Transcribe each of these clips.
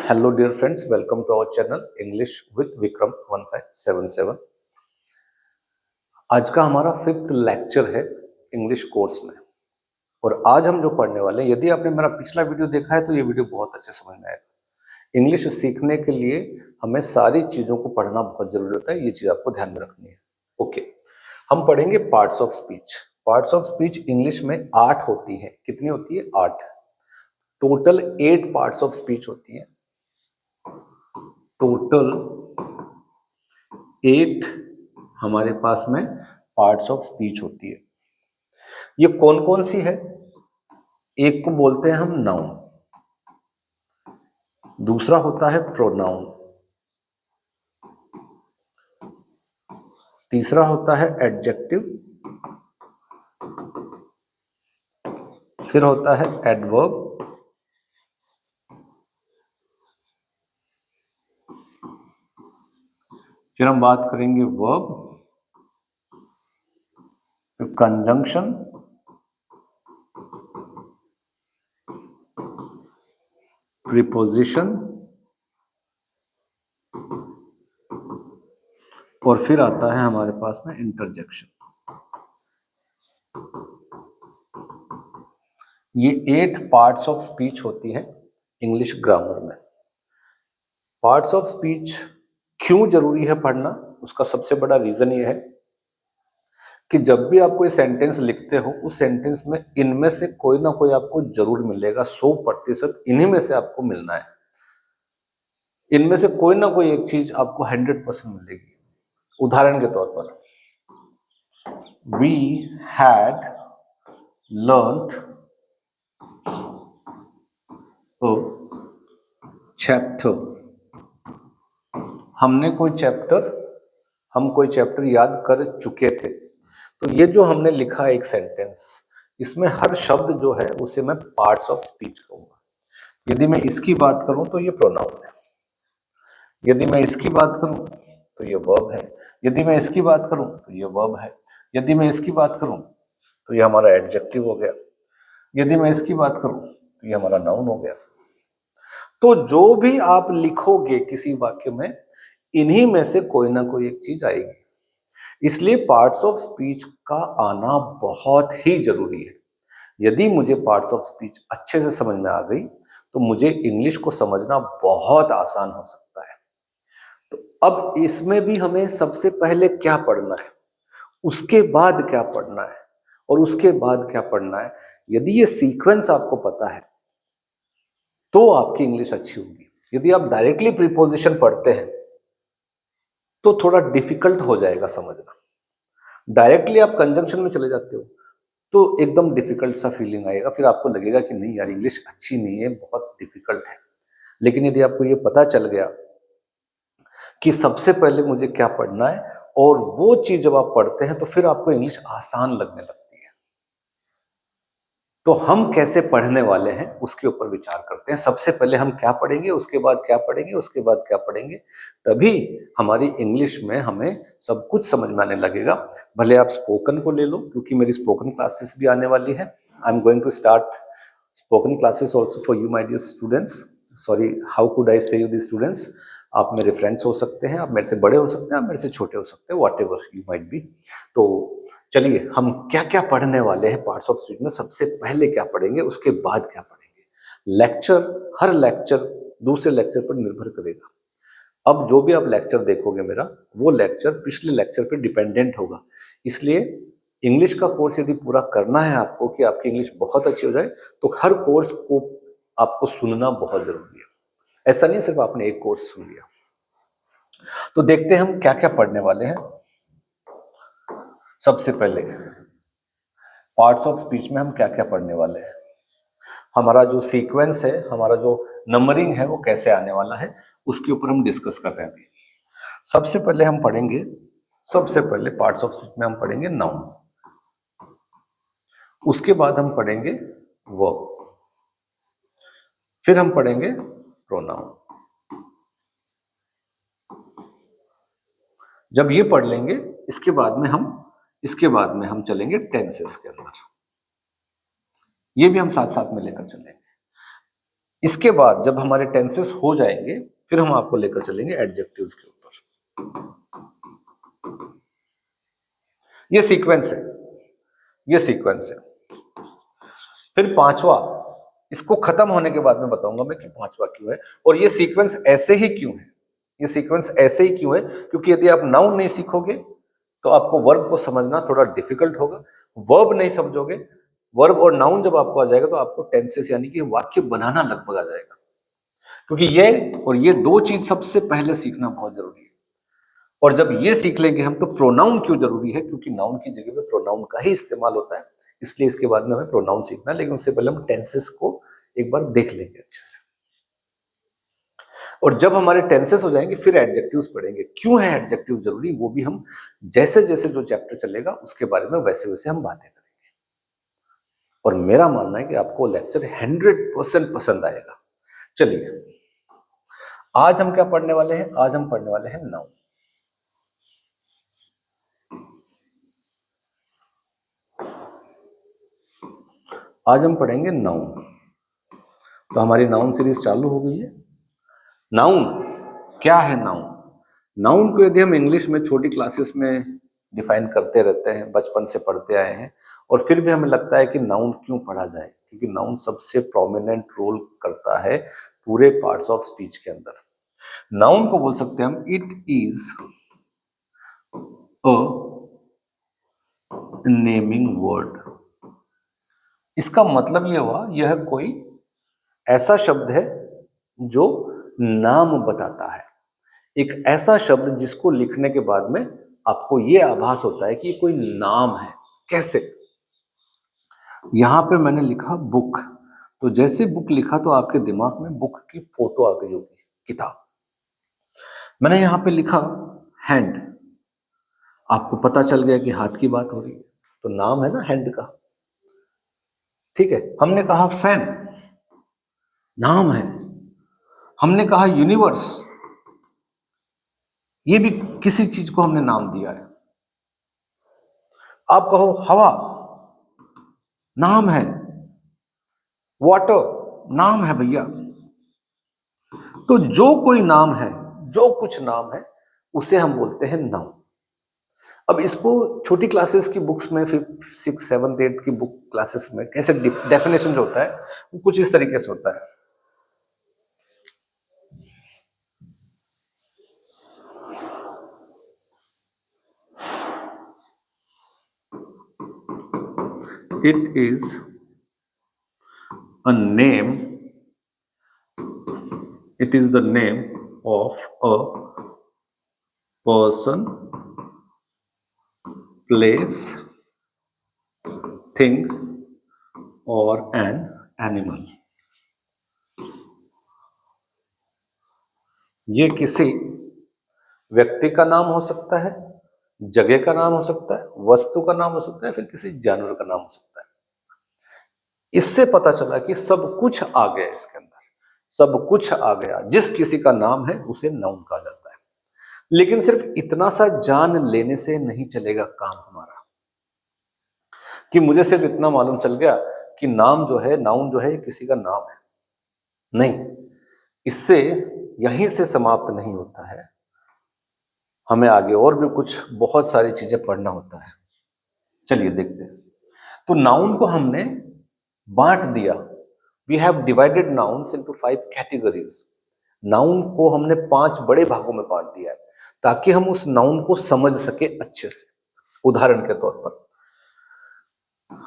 Hello dear friends, welcome to our channel English with Vikram 1577। आज का हमारा 5th lecture है इंग्लिश कोर्स में और आज हम जो पढ़ने वाले हैं, यदि आपने मेरा पिछला वीडियो देखा है तो ये वीडियो बहुत अच्छे समझ में आएगा। इंग्लिश सीखने के लिए हमें सारी चीजों को पढ़ना बहुत जरूरी होता है, ये चीज आपको ध्यान में रखनी है। ओके, हम पढ़ेंगे parts of speech. Parts of speech English में 8 होती है। कितनी होती है? 8। टोटल 8 पार्ट्स ऑफ स्पीच होती है। टोटल 8 हमारे पास में पार्ट्स ऑफ स्पीच होती है। ये कौन कौन सी है? एक को बोलते हैं हम नाउन, दूसरा होता है प्रोनाउन, तीसरा होता है एडजेक्टिव, फिर होता है एडवर्ब, फिर हम बात करेंगे वर्ब, फिर कंजंक्शन, प्रीपोजिशन और फिर आता है हमारे पास में इंटरजेक्शन। ये 8 पार्ट्स ऑफ स्पीच होती है इंग्लिश ग्रामर में। पार्ट्स ऑफ स्पीच क्यों जरूरी है पढ़ना? उसका सबसे बड़ा रीजन ये है कि जब भी आप कोई सेंटेंस लिखते हो, उस सेंटेंस में इनमें से कोई ना कोई आपको जरूर मिलेगा। 100% इन्हीं में से आपको मिलना है। इनमें से कोई ना कोई एक चीज आपको 100% मिलेगी। उदाहरण के तौर पर, we had learned a chapter. हम कोई चैप्टर याद कर चुके थे। तो ये जो हमने लिखा है एक सेंटेंस, इसमें हर शब्द जो है उसे मैं पार्ट्स ऑफ स्पीच कहूंगा। यदि मैं इसकी बात करूं तो ये प्रोनाउन है, यदि मैं इसकी बात करूं तो ये वर्ब है, यदि मैं इसकी बात करूं तो ये वर्ब है, यदि मैं इसकी बात करूं तो ये हमारा एडजेक्टिव हो गया, यदि मैं इसकी बात करूं तो ये हमारा नाउन हो गया। तो जो भी आप लिखोगे किसी वाक्य में, इन्हीं में से कोई ना कोई एक चीज आएगी। इसलिए पार्ट्स ऑफ स्पीच का आना बहुत ही जरूरी है। यदि मुझे पार्ट्स ऑफ स्पीच अच्छे से समझ में आ गई तो मुझे इंग्लिश को समझना बहुत आसान हो सकता है। तो अब इसमें भी हमें सबसे पहले क्या पढ़ना है, उसके बाद क्या पढ़ना है और उसके बाद क्या पढ़ना है, यदि ये सीक्वेंस आपको पता है तो आपकी इंग्लिश अच्छी होगी। यदि आप डायरेक्टली प्रीपोजिशन पढ़ते हैं तो थोड़ा डिफिकल्ट हो जाएगा समझना। डायरेक्टली आप कंजंक्शन में चले जाते हो तो एकदम डिफिकल्ट सा फीलिंग आएगा, फिर आपको लगेगा कि नहीं यार, इंग्लिश अच्छी नहीं है, बहुत डिफिकल्ट है। लेकिन यदि आपको ये पता चल गया कि सबसे पहले मुझे क्या पढ़ना है और वो चीज जब आप पढ़ते हैं तो फिर आपको इंग्लिश आसान लगने लगती है। तो हम कैसे पढ़ने वाले हैं उसके ऊपर विचार करते हैं। सबसे पहले हम क्या पढ़ेंगे, उसके बाद क्या पढ़ेंगे, उसके बाद क्या पढ़ेंगे, तभी हमारी इंग्लिश में हमें सब कुछ समझ में आने लगेगा। भले आप स्पोकन को ले लो, क्योंकि मेरी स्पोकन क्लासेस भी आने वाली है। I am going to start spoken classes also for you my dear students. Sorry, how could I say you the students. आप मेरे फ्रेंड्स हो सकते हैं, आप मेरे से बड़े हो सकते हैं, आप मेरे से छोटे हो सकते हैं, what ever you might be. तो चलिए, हम क्या क्या पढ़ने वाले हैं पार्ट्स ऑफ स्पीच में। सबसे पहले क्या पढ़ेंगे, उसके बाद क्या पढ़ेंगे। हर लेक्चर दूसरे लेक्चर पर निर्भर करेगा। अब जो भी आप लेक्चर देखोगे मेरा, वो लेक्चर पिछले लेक्चर पे डिपेंडेंट होगा। इसलिए इंग्लिश का कोर्स यदि पूरा करना है आपको, कि आपकी इंग्लिश बहुत अच्छी हो जाए, तो हर कोर्स को आपको सुनना बहुत जरूरी है। ऐसा नहीं सिर्फ आपने एक कोर्स सुन लिया। तो देखते हैं हम क्या क्या पढ़ने वाले हैं। सबसे पहले पार्ट्स ऑफ स्पीच में हम क्या क्या पढ़ने वाले हैं, हमारा जो सीक्वेंस है, हमारा जो नंबरिंग है, वो कैसे आने वाला है, उसके ऊपर हम डिस्कस कर रहे हैं अभी। सबसे पहले पार्ट्स ऑफ स्पीच में हम पढ़ेंगे नाउन, उसके बाद हम पढ़ेंगे वर्ब, फिर हम पढ़ेंगे प्रोनाउन। जब ये पढ़ लेंगे, इसके बाद में हम चलेंगे टेंसेस के अंदर। ये भी हम साथ साथ में लेकर चलेंगे। इसके बाद जब हमारे टेंसेस हो जाएंगे फिर हम आपको लेकर चलेंगे एडजेक्टिव्स के ऊपर। ये सीक्वेंस है, ये सीक्वेंस है। फिर पांचवा, इसको खत्म होने के बाद में बताऊंगा मैं कि पांचवा क्यों है, और ये सीक्वेंस ऐसे ही क्यों है। ये सीक्वेंस ऐसे ही क्यों है क्योंकि यदि आप नाउन नहीं सीखोगे तो आपको वर्ब को समझना थोड़ा डिफिकल्ट होगा। वर्ब नहीं समझोगे, वर्ब और नाउन जब आपको आ जाएगा तो आपको टेंसेस यानी कि वाक्य बनाना लगभग आ जाएगा। क्योंकि ये और ये दो चीज सबसे पहले सीखना बहुत जरूरी है। और जब ये सीख लेंगे हम तो प्रोनाउन क्यों जरूरी है, क्योंकि नाउन की जगह पे प्रोनाउन का ही इस्तेमाल होता है, इसलिए इसके बाद में हमें प्रोनाउन सीखना है। लेकिन उससे पहले हम टेंसेस को एक बार देख लेंगे अच्छे से। और जब हमारे टेंसेस हो जाएंगे फिर एडजेक्टिव्स पढ़ेंगे। क्यों है एडजेक्टिव जरूरी, वो भी हम जैसे जैसे जो चैप्टर चलेगा उसके बारे में वैसे वैसे हम बातें करेंगे। और मेरा मानना है कि आपको लेक्चर 100% पसंद आएगा। चलिए, आज हम क्या पढ़ने वाले हैं? आज हम पढ़ने वाले हैं नाउन। आज हम पढ़ेंगे नाउन। तो हमारी नाउन सीरीज चालू हो गई है। नाउन क्या है? नाउन, नाउन को यदि हम इंग्लिश में छोटी क्लासेस में डिफाइन करते रहते हैं, बचपन से पढ़ते आए हैं, और फिर भी हमें लगता है कि नाउन क्यों पढ़ा जाए, क्योंकि नाउन सबसे प्रोमिनेंट रोल करता है पूरे पार्ट्स ऑफ स्पीच के अंदर। नाउन को बोल सकते हैं हम it is a naming word. इसका मतलब यह हुआ, यह कोई ऐसा शब्द है जो नाम बताता है। एक ऐसा शब्द जिसको लिखने के बाद में आपको यह आभास होता है कि कोई नाम है। कैसे? यहां पे मैंने लिखा बुक, तो जैसे बुक लिखा तो आपके दिमाग में बुक की फोटो आ गई होगी, किताब। मैंने यहां पे लिखा हैंड, आपको पता चल गया कि हाथ की बात हो रही है, तो नाम है ना हैंड का। ठीक है। हमने कहा फैन, नाम है। हमने कहा यूनिवर्स, ये भी किसी चीज को हमने नाम दिया है। आप कहो हवा, नाम है। वाटर, नाम है भैया। तो जो कोई नाम है, जो कुछ नाम है, उसे हम बोलते हैं नाउन। अब इसको छोटी क्लासेस की बुक्स में, 5th 6th 7th 8th की बुक क्लासेस में कैसे डेफिनेशन जो होता है वो कुछ इस तरीके से होता है। It is a name, it is the name of a person, place, thing or an animal। ये किसी व्यक्ति का नाम हो सकता है, जगह का नाम हो सकता है, वस्तु का नाम हो सकता है, फिर किसी जानवर का नाम हो सकता है। इससे पता चला कि सब कुछ आ गया इसके अंदर, सब कुछ आ गया। जिस किसी का नाम है उसे नाउन कहा जाता है। लेकिन सिर्फ इतना सा जान लेने से नहीं चलेगा काम हमारा, कि मुझे सिर्फ इतना मालूम चल गया कि नाम जो है, नाउन जो है, किसी का नाम है। नहीं, इससे यहीं से समाप्त नहीं होता है। हमें आगे और भी कुछ बहुत सारी चीजें पढ़ना होता है। चलिए देखते हैं। तो नाउन को हमने बांट दिया। We have divided nouns into 5 categories. Noun को हमने 5 बड़े भागों में बांट दिया है ताकि हम उस नाउन को समझ सके अच्छे से। उदाहरण के तौर पर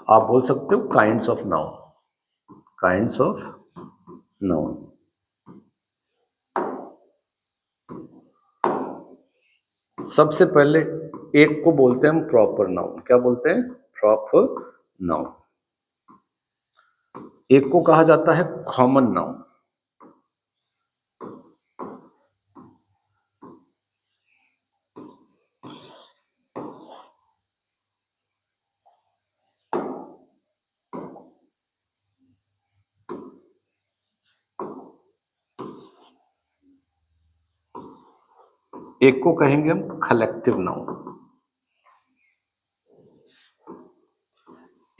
आप बोल सकते हो kinds of noun, kinds of noun. सबसे पहले एक को बोलते हैं हम प्रॉपर नाउन। क्या बोलते हैं? Proper noun. एक को कहा जाता है कॉमन नाउन। एक को कहेंगे हम कलेक्टिव नाउन।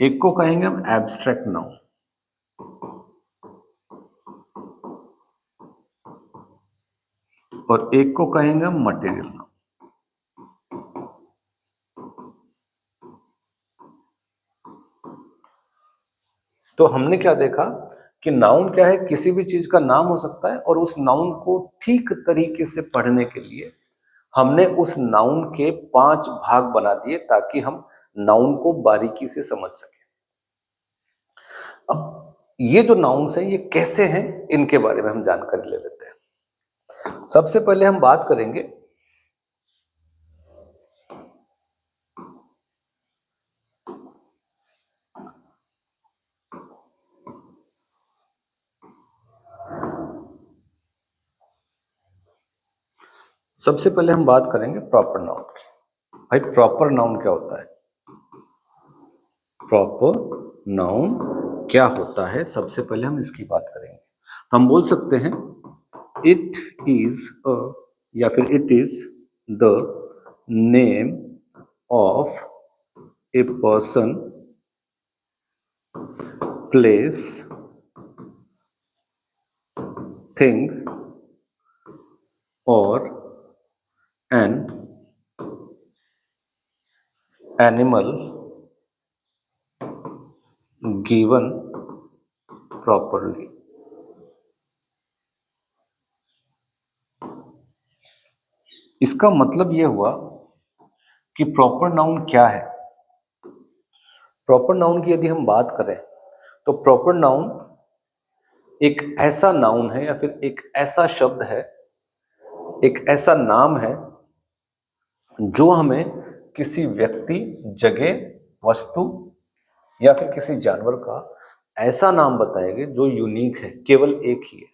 एक को कहेंगे हम एब्स्ट्रैक्ट नाउन। और एक को कहेंगे हम मटेरियल नाउन। तो हमने क्या देखा कि नाउन क्या है, किसी भी चीज का नाम हो सकता है, और उस नाउन को ठीक तरीके से पढ़ने के लिए हमने उस नाउन के 5 भाग बना दिए ताकि हम नाउन को बारीकी से समझ सके। अब ये जो नाउन्स हैं ये कैसे हैं, इनके बारे में हम जानकारी ले लेते हैं। सबसे पहले हम बात करेंगे प्रॉपर नाउन की। भाई प्रॉपर नाउन क्या होता है? प्रॉपर नाउन क्या होता है, सबसे पहले हम इसकी बात करेंगे। तो हम बोल सकते हैं इट इज अ, या फिर it is the name of a person, place, thing और एन एनिमल गिवन प्रॉपरली। इसका मतलब यह हुआ कि प्रॉपर नाउन क्या है। प्रॉपर नाउन की यदि हम बात करें तो प्रॉपर नाउन एक ऐसा नाउन है या फिर एक ऐसा शब्द है, एक ऐसा नाम है जो हमें किसी व्यक्ति, जगह, वस्तु या फिर किसी जानवर का ऐसा नाम बताएंगे जो यूनिक है, केवल एक ही है,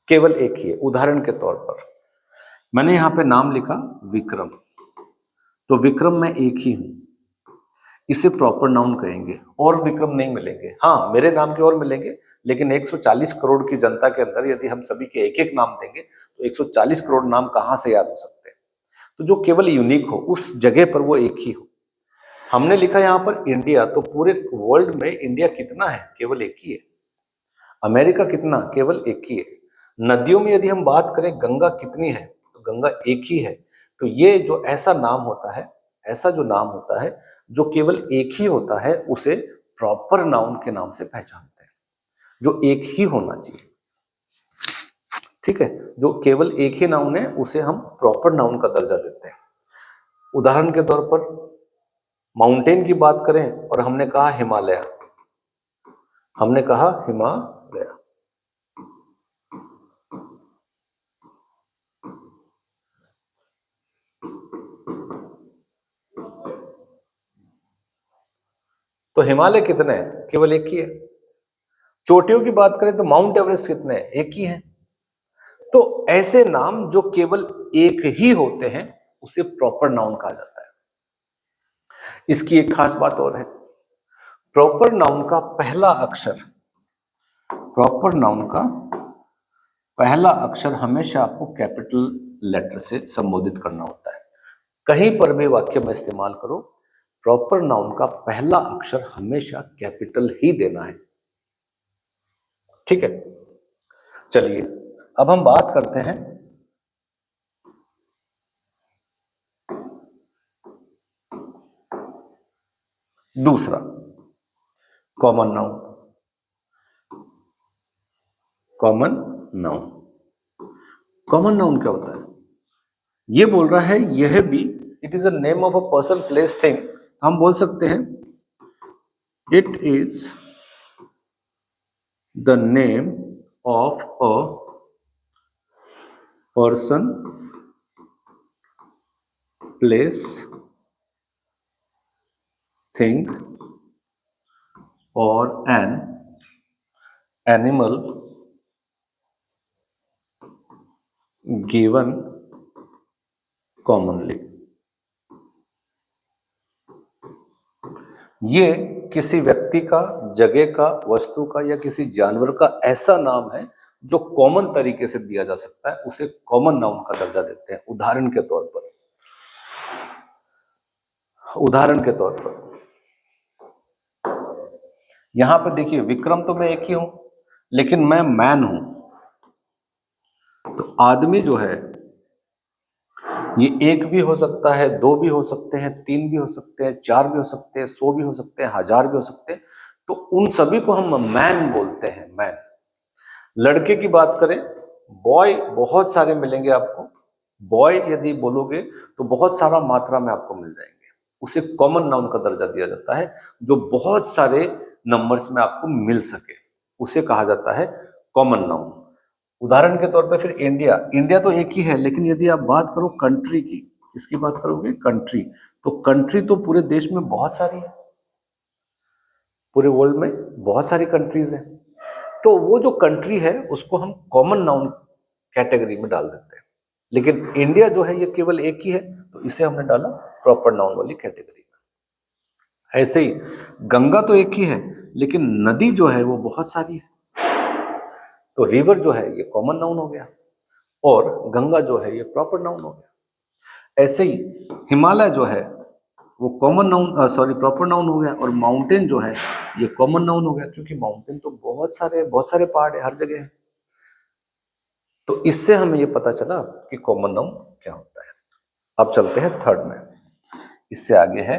केवल एक ही है। उदाहरण के तौर पर मैंने यहां पे नाम लिखा विक्रम, तो विक्रम मैं एक ही हूं, इसे प्रॉपर नाउन कहेंगे। और विक्रम नहीं मिलेंगे, हाँ मेरे नाम के और मिलेंगे, लेकिन 140 करोड़ की जनता के अंदर यदि हम सभी के एक एक नाम देंगे तो 140 करोड़ नाम कहां से याद हो सकते हैं? तो जो केवल यूनिक हो, उस जगह पर वो एक ही हो। हमने लिखा यहां पर इंडिया, तो पूरे वर्ल्ड में इंडिया कितना है? केवल एक ही है। अमेरिका कितना? केवल एक ही है। नदियों में यदि हम बात करें गंगा कितनी है, तो गंगा एक ही है। तो ये जो ऐसा नाम होता है, ऐसा जो नाम होता है जो केवल एक ही होता है, उसे प्रॉपर नाउन के नाम से पहचानते हैं, जो एक ही होना चाहिए। ठीक है, जो केवल एक ही नाउन है उसे हम प्रॉपर नाउन का दर्जा देते हैं। उदाहरण के तौर पर माउंटेन की बात करें और हमने कहा हिमालय, हमने कहा हिमालय, तो हिमालय कितने हैं? केवल एक ही है। चोटियों की बात करें तो माउंट एवरेस्ट कितने हैं? एक ही है। तो ऐसे नाम जो केवल एक ही होते हैं उसे प्रॉपर नाउन कहा जाता है। इसकी एक खास बात और है, प्रॉपर नाउन का पहला अक्षर, प्रॉपर नाउन का पहला अक्षर हमेशा आपको कैपिटल लेटर से संबोधित करना होता है। कहीं पर भी वाक्य में इस्तेमाल करो, प्रॉपर नाउन का पहला अक्षर हमेशा कैपिटल ही देना है। ठीक है, चलिए अब हम बात करते हैं दूसरा, common noun. Common noun, common noun क्या होता है? ये बोल रहा है यह भी, it is a name of a person, place, thing. हम बोल सकते हैं it is the name of a person, place, thing और एन एनिमल गिवन कॉमनली। ये किसी व्यक्ति का, जगह का, वस्तु का या किसी जानवर का ऐसा नाम है जो कॉमन तरीके से दिया जा सकता है, उसे कॉमन नाउन का दर्जा देते हैं। उदाहरण के तौर पर, उदाहरण के तौर पर यहां पर देखिए विक्रम तो मैं एक ही हूं, लेकिन मैं मैन हूं, तो आदमी जो है ये एक भी हो सकता है, दो भी हो सकते हैं, तीन भी हो सकते हैं, चार भी हो सकते हैं, 100 भी हो सकते हैं, 1000 भी हो सकते हैं। तो उन सभी को हम मैन बोलते हैं, मैन। लड़के की बात करें, बॉय बहुत सारे मिलेंगे आपको। बॉय यदि बोलोगे तो बहुत सारा मात्रा में आपको मिल जाएंगे। उसे कॉमन नाउन का दर्जा दिया जाता है, जो बहुत सारे नंबर्स में आपको मिल सके, उसे कहा जाता है कॉमन नाउन। उदाहरण के तौर पे फिर इंडिया, इंडिया तो एक ही है, लेकिन यदि आप बात करो कंट्री की, इसकी बात करोगे कंट्री, तो कंट्री तो पूरे देश में बहुत सारी है, पूरे वर्ल्ड में बहुत सारी कंट्रीज हैं। तो वो जो कंट्री है उसको हम कॉमन नाउन कैटेगरी में डाल देते हैं। लेकिन इंडिया जो है ये केवल एक ही है, तो इसे हमने डाला प्रॉपर नाउन वाली कैटेगरी में। ऐसे ही गंगा तो एक ही है, लेकिन नदी जो है वो बहुत सारी है, तो रिवर जो है ये कॉमन नाउन हो गया, और गंगा जो है ये प्रॉपर नाउन हो गया। ऐसे ही हिमालय जो है वो common noun, sorry, proper noun हो गया, और माउंटेन जो है ये कॉमन नाउन हो गया, क्योंकि माउंटेन तो बहुत सारे पहाड़ है, हर जगह है। तो इससे हमें ये पता चला कि कॉमन नाउन क्या होता है। अब चलते हैं थर्ड में, इससे आगे है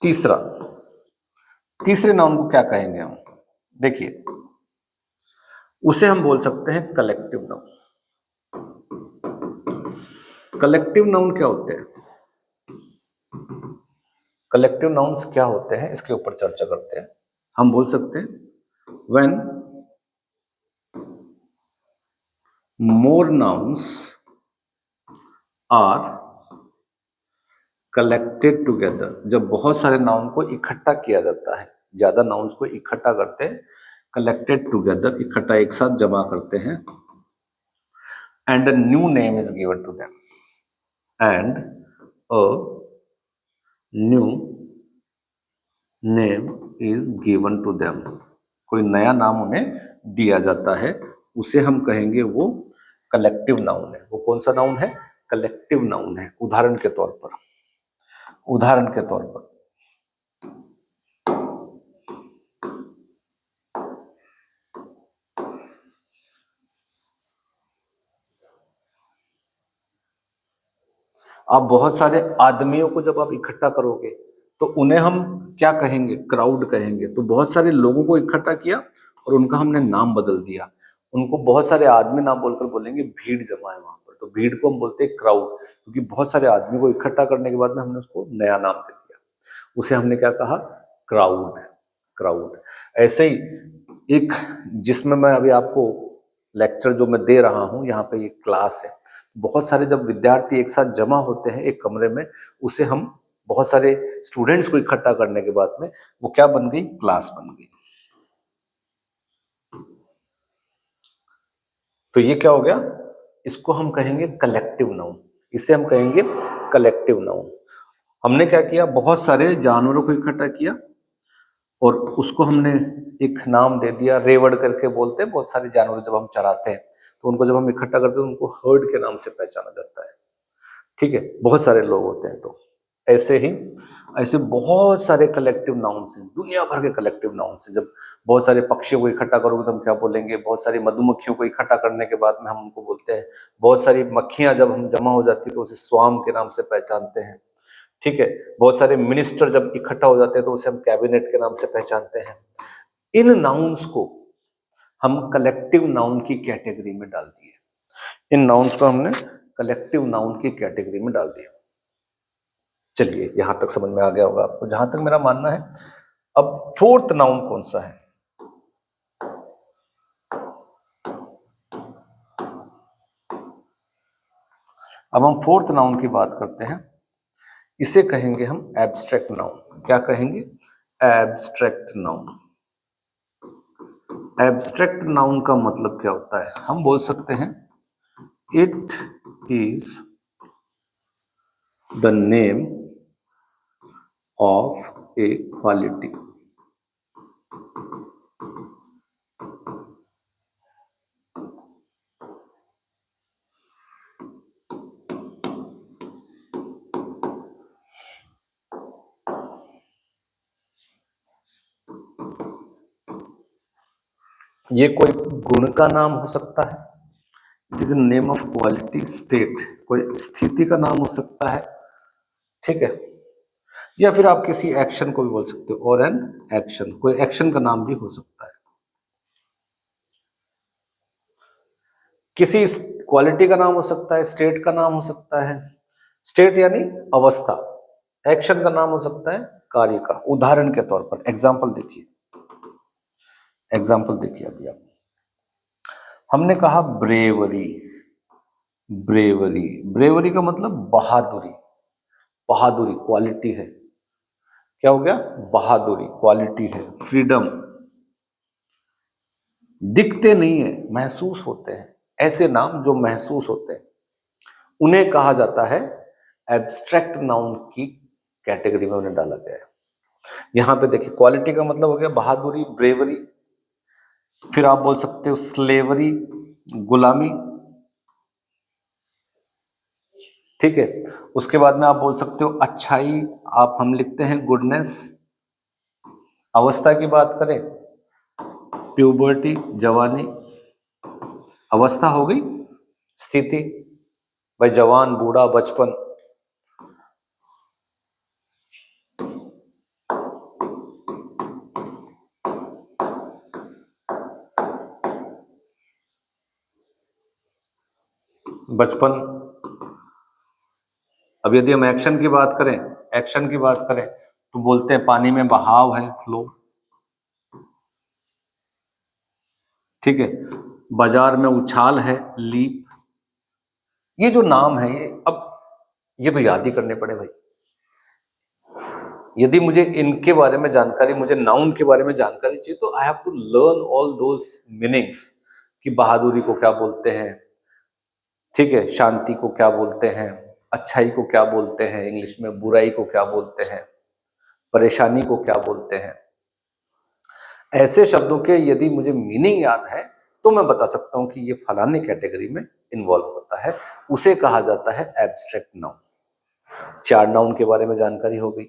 तीसरा। तीसरे नाउन को क्या कहेंगे हम? देखिए, उसे हम बोल सकते हैं कलेक्टिव नाउन। कलेक्टिव नाउन क्या होते हैं? कलेक्टिव नाउन्स क्या होते हैं, इसके ऊपर चर्चा करते हैं। हम बोल सकते हैं when more nouns are collected together, जब बहुत सारे नाउन को इकट्ठा किया जाता है, ज्यादा नाउन्स को इकट्ठा करते हैं, कलेक्टेड टुगेदर, इकट्ठा एक साथ जमा करते हैं, and a new name is given to them, and a new name is given to them, कोई नया नाम उन्हें दिया जाता है, उसे हम कहेंगे वो कलेक्टिव नाउन है। वो कौन सा नाउन है? कलेक्टिव नाउन है। उदाहरण के तौर पर, उदाहरण के तौर पर आप बहुत सारे आदमियों को जब आप इकट्ठा करोगे तो उन्हें हम क्या कहेंगे? क्राउड कहेंगे। तो बहुत सारे लोगों को इकट्ठा किया और उनका हमने नाम बदल दिया, उनको बहुत सारे आदमी ना बोलकर बोलेंगे भीड़ जमा है वहां पर, तो भीड़ को हम बोलते हैं क्राउड, क्योंकि बहुत सारे आदमी को इकट्ठा करने के बाद में हमने उसको नया नाम दे दिया, उसे हमने क्या कहा? क्राउड। क्राउड। ऐसे ही एक, जिसमें मैं अभी आपको लेक्चर जो मैं दे रहा हूं, यहाँ पे एक क्लास है, बहुत सारे जब विद्यार्थी एक साथ जमा होते हैं एक कमरे में, उसे हम बहुत सारे स्टूडेंट्स को इकट्ठा करने के बाद में वो क्या बन गई? क्लास बन गई। तो ये क्या हो गया? इसको हम कहेंगे कलेक्टिव नाउन, इसे हम कहेंगे कलेक्टिव नाउन। हमने क्या किया? बहुत सारे जानवरों को इकट्ठा किया और उसको हमने एक नाम दे दिया, रेवड़ करके बोलते हैं। बहुत सारे जानवर जब हम चराते हैं तो उनको जब हम इकट्ठा करते हैं तो उनको हर्ड के नाम से पहचाना जाता है, ठीक है? बहुत सारे लोग होते हैं। तो ऐसे ही ऐसे बहुत सारे कलेक्टिव नाउन्स हैं, दुनिया भर के कलेक्टिव नाउन्स हैं। जब बहुत सारे पक्षियों को इकट्ठा करोगे तो हम क्या बोलेंगे? बहुत सारी मधुमक्खियों को इकट्ठा करने के बाद में हम उनको बोलते हैं, बहुत सारी मक्खियां जब हम जमा हो जाती है तो उसे स्वाम के नाम से पहचानते हैं, ठीक है? बहुत सारे मिनिस्टर जब इकट्ठा हो जाते हैं तो उसे हम कैबिनेट के नाम से पहचानते हैं। इन नाउन्स को हम कलेक्टिव नाउन की कैटेगरी में डाल दिए। इन नाउन्स को हमने कलेक्टिव नाउन की कैटेगरी में डाल दिया। चलिए, यहां तक समझ में आ गया होगा आपको, जहां तक मेरा मानना है। अब फोर्थ नाउन कौन सा है? अब हम फोर्थ नाउन की बात करते हैं। इसे कहेंगे हम एब्स्ट्रैक्ट नाउन। क्या कहेंगे? Abstract noun. एब्स्ट्रैक्ट नाउन का मतलब क्या होता है? हम बोल सकते हैं it is the name of A quality. ये कोई गुण का नाम हो सकता है, it is name of quality state, कोई स्थिति का नाम हो सकता है, ठीक है। या फिर आप किसी एक्शन को भी बोल सकते हो, और एन एक्शन, कोई एक्शन का नाम भी हो सकता है। किसी क्वालिटी का नाम हो सकता है, स्टेट का नाम हो सकता है, स्टेट यानी अवस्था, एक्शन का नाम हो सकता है कार्य का। उदाहरण के तौर पर एग्जाम्पल देखिए, एग्जाम्पल देखिए अभी आप, हमने कहा ब्रेवरी, ब्रेवरी, ब्रेवरी का मतलब बहादुरी, बहादुरी क्वालिटी है, क्या हो गया, बहादुरी क्वालिटी है। फ्रीडम, दिखते नहीं है, महसूस होते हैं, ऐसे नाम जो महसूस होते हैं उन्हें कहा जाता है एब्स्ट्रैक्ट नाउन की कैटेगरी में उन्हें डाला गया है। यहां पे देखिए क्वालिटी का मतलब हो गया बहादुरी, ब्रेवरी, फिर आप बोल सकते हो स्लेवरी, गुलामी, ठीक है। उसके बाद में आप बोल सकते हो अच्छाई, आप हम लिखते हैं गुडनेस। अवस्था की बात करें, प्यूबर्टी, जवानी, अवस्था हो गई स्थिति, भाई जवान, बूढ़ा, बचपन। बचपन। अब यदि हम एक्शन की बात करें, एक्शन की बात करें तो बोलते हैं पानी में बहाव है, फ्लो, ठीक है। बाजार में उछाल है, लीप। ये जो नाम है ये तो याद ही करने पड़े भाई। यदि मुझे इनके बारे में जानकारी, मुझे नाउन के बारे में जानकारी चाहिए तो I have to learn all those meanings, कि बहादुरी को क्या बोलते हैं, ठीक है, शांति को क्या बोलते हैं, अच्छाई को क्या बोलते हैं इंग्लिश में, बुराई को क्या बोलते हैं, परेशानी को क्या बोलते हैं। ऐसे शब्दों के यदि मुझे मीनिंग याद है तो मैं बता सकता हूं कि ये फलाने कैटेगरी में इन्वॉल्व होता है, उसे कहा जाता है एब्स्ट्रैक्ट नाउन। 4 नाउन के बारे में जानकारी हो गई।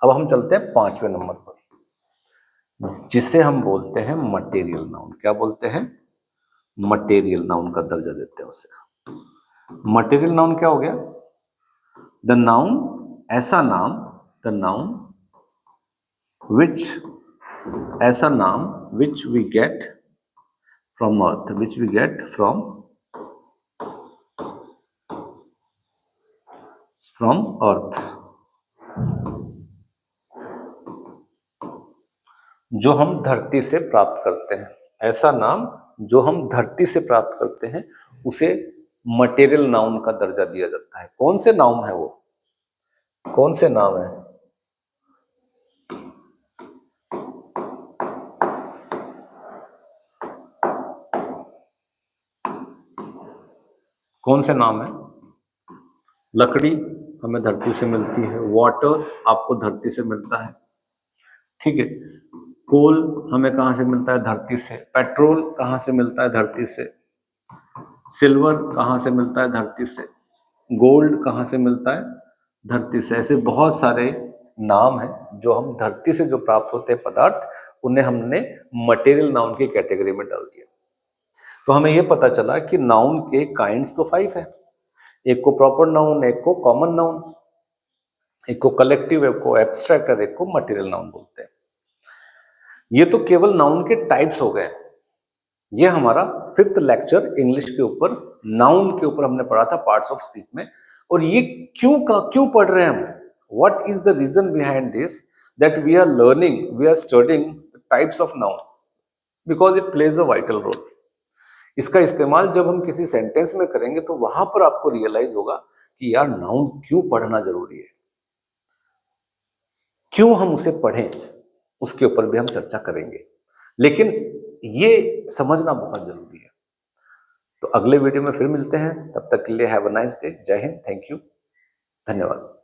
अब हम चलते हैं 5वें नंबर पर, जिसे हम बोलते हैं मटेरियल नाउन। क्या बोलते हैं, मटेरियल नाउन का दर्जा देते हैं उसे। मटेरियल नाउन क्या हो गया, द नाउन, ऐसा नाम, द नाउन विच, ऐसा नाम which we get from earth, which we get from earth, जो हम धरती से प्राप्त करते हैं। ऐसा नाम जो हम धरती से प्राप्त करते हैं उसे मटेरियल नाउन का दर्जा दिया जाता है। कौन से नाउन है वो, कौन से नाम है, कौन से नाम है। लकड़ी हमें धरती से मिलती है, वाटर आपको धरती से मिलता है, ठीक है। कोल हमें कहां से मिलता है, धरती से। पेट्रोल कहां से मिलता है, धरती से। सिल्वर कहां से मिलता है, धरती से। गोल्ड कहां से मिलता है, धरती से। ऐसे बहुत सारे नाम हैं जो हम धरती से जो प्राप्त होते हैं पदार्थ, उन्हें हमने मटेरियल नाउन की कैटेगरी में डाल दिया। तो हमें यह पता चला कि नाउन के काइंड्स तो 5 है, एक को प्रॉपर नाउन, एक को कॉमन नाउन, एक को कलेक्टिव, एक को एब्स्ट्रैक्ट और एक को मटेरियल नाउन बोलते हैं। ये तो केवल नाउन के टाइप्स हो गए। ये हमारा 5th लेक्चर इंग्लिश के ऊपर, नाउन के ऊपर हमने पढ़ा था पार्ट्स ऑफ स्पीच में। और ये क्यों पढ़ रहे हैं हम, what is the reason behind this, that we are learning, we are studying types of noun, because it plays a vital role. इसका इस्तेमाल जब हम किसी सेंटेंस में करेंगे तो वहां पर आपको रियलाइज होगा कि यार नाउन क्यों पढ़ना जरूरी है, क्यों हम उसे पढ़ें, उसके ऊपर भी हम चर्चा करेंगे। लेकिन ये समझना बहुत जरूरी है। तो अगले वीडियो में फिर मिलते हैं, तब तक के लिए हैव अ नाइस डे। जय हिंद, थैंक यू, धन्यवाद।